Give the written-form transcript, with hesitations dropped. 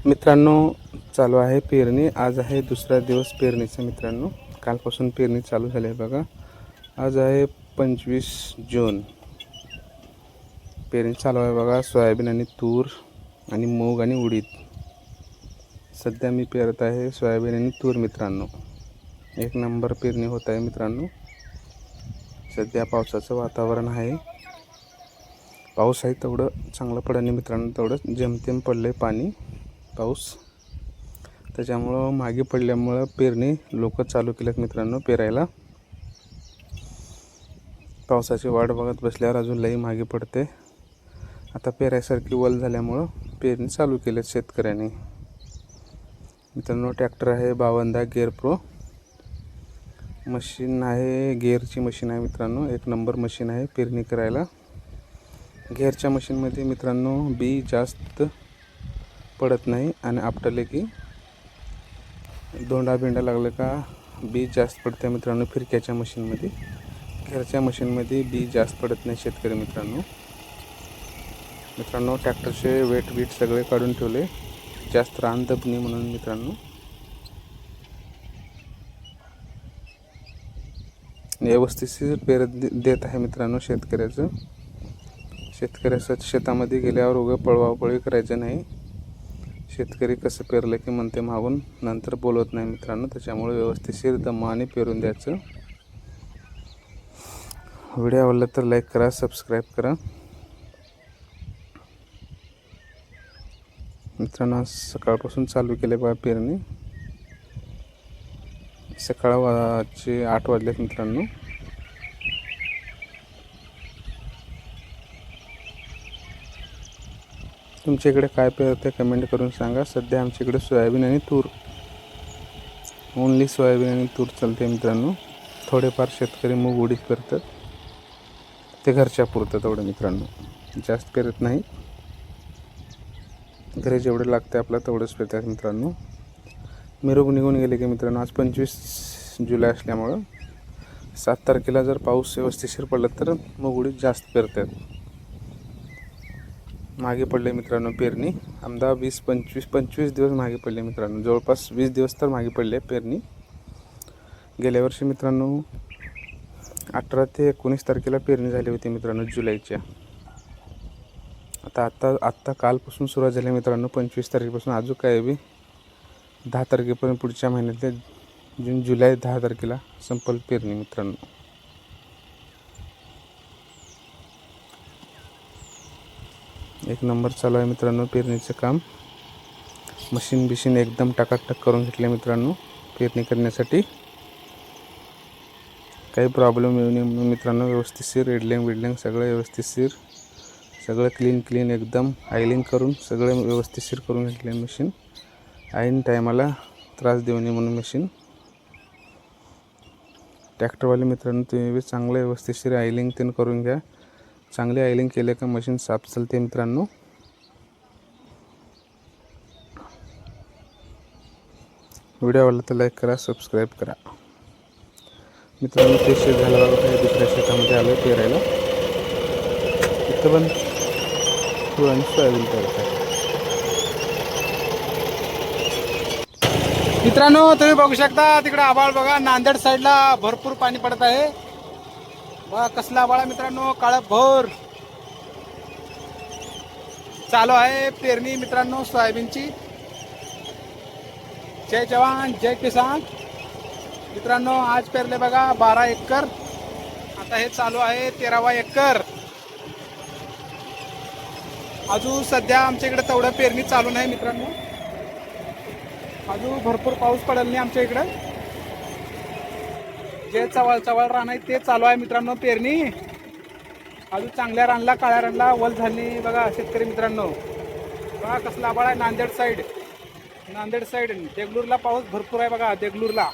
मित्रांनो, चालू आहे पेरणी. आज आहे दुसरा दिवस पेरणीचा मित्रांनो. कालपासून पेरणी चालू झाली आहे बघा. आज आहे 25 जून. पेरणी चालू आहे बघा. सोयाबीन आणि तूर आणि मूग आणि उडीद. सध्या मी पेरत आहे सोयाबीन आणि तूर मित्रांनो. एक नंबर पेरणी होत आहे मित्रांनो. सध्या पावसाचं वातावरण आहे. पाऊस आहे तेवढं चांगलं पडत नाही मित्रांनो. तेवढं जेमतेम पडलं आहे पाणी पाऊस. त्याच्यामुळं मागे पडल्यामुळं पेरणी लोक चालू केलेत मित्रांनो पेरायला. पावसाची वाट बघत बसल्यावर अजून लई मागे पडते. आता पेरायसारखी वल झाल्यामुळं पेरणी चालू केलेत शेतकऱ्यांनी मित्रांनो. ट्रॅक्टर आहे 52 गेअर प्रो. मशीन आहे, गेअरची मशीन आहे मित्रांनो. एक नंबर मशीन आहे पेरणी करायला. गेअरच्या मशीनमध्ये मित्रांनो बी जास्त पडत नाही आणि आपटले की दोंडा बिंडा लागले का बी जास्त पडते मित्रांनो. फिरक्याच्या मशीनमध्ये, गेअरच्या मशीनमध्ये बी जास्त पडत नाही शेतकरी मित्रांनो. ट्रॅक्टरचे वेट बीट सगळे काढून ठेवले जास्त रान दबणी म्हणून मित्रांनो. व्यवस्थित पेरत देत आहे मित्रांनो शेतकऱ्याचं. शेतकऱ्याचं शेतामध्ये गेल्यावर उगा पळवापळी करायचं नाही. शेतकरी कसं पेरलं की म्हणते मागून नंतर बोलत नाही मित्रांनो. त्याच्यामुळे व्यवस्थित दमाने पेरून द्यायचं. व्हिडिओ आवडला तर लाईक करा, सबस्क्राईब करा मित्रांनो. सकाळपासून चालू केले बघा पेरणी. सकाळचे 8 वाजलेत मित्रांनो. तुमच्या इकडे काय पेरते कमेंट करून सांगा. सध्या आमच्या इकडे सोयाबीन आणि तूर, ओनली सोयाबीन आणि तूर चालते मित्रांनो. थोडेफार शेतकरी मूग उडीद पेरतात, ते घरच्या पुरतं तेवढं मित्रांनो. जास्त पेरत नाही. घरी जेवढे लागते आपल्याला तेवढंच पेरतात मित्रांनो. मिरग निघून गेले की मित्रांनो आज 25 जुलै असल्यामुळं 7 तारखेला जर पाऊस व्यवस्थिशीर पडला तर मूग उडीद जास्त पेरतात. मागे पडले मित्रांनो पेरणी. आमदा 20-25 दिवस मागे पडले मित्रांनो. जवळपास 20 दिवस तर मागे पडले पेरणी. गेल्या वर्षी मित्रांनो 18 ते 19 तारखेला पेरणी झाली होती मित्रांनो जुलैच्या. आता कालपासून सुरुवात झाली मित्रांनो. 25 तारखेपासून अजून काय बी 10 तारखेपर्यंत पुढच्या महिन्यातल्या जुलै 10 तारखेला संपल पेरणी मित्रांनो. एक नंबर चालू आहे मित्रांनो पेरणीचं काम. मशीन एकदम टकाटक करून घेतले मित्रांनो पेरणी करण्यासाठी. काही प्रॉब्लेम येऊ नये म्हणून मित्रांनो व्यवस्थितशीर रेडलिंग सगळं व्यवस्थितशीर, सगळं क्लीन एकदम आयलिंग करून सगळं व्यवस्थितशीर करून घेतले मशीन. ऐन टायमाला त्रास देऊ नये म्हणून मशीन. ट्रॅक्टरवाले मित्रांनो तुम्ही बी चांगलं व्यवस्थितशीर आयलिंग ते करून घ्या. चांगले आयलिंग केले का मशीन साफ चालते मित्रांनो. व्हिडिओ आवडला तर लाईक करा, सबस्क्राईब करा मित्रांनो. ते शेत झालं बघा. काही दुसऱ्या शेतामध्ये आलो पेरायला. इथं पण तूर आणि सोयाबीन पेरत आहे मित्रांनो. तुम्ही बघू शकता तिकडे आभाळ बघा. नांदेड साईडला भरपूर पाणी पडत आहे बघा. कसला आभाळ आहे मित्रांनो, काळभोर. चालू आहे पेरणी मित्रांनो सोयाबीनची. जय जवान जय किसान मित्रांनो. आज पेरले बघा 12 एकर. आता हे चालू आहे 13वा एकर. अजून सध्या आमच्या इकडे तेवढं पेरणी चालू नाही मित्रांनो. अजून भरपूर पाऊस पडेल नाही आमच्या इकडे. जे चवळ रान आहे ते चालू आहे मित्रांनो पेरणी. अजून चांगल्या रानला, काळ्या रानला वल झाली बघा शेतकरी मित्रांनो. बघा कसला आभाळ आहे. नांदेड साईड देगलूरला पाऊस भरपूर आहे बघा. देगलूरला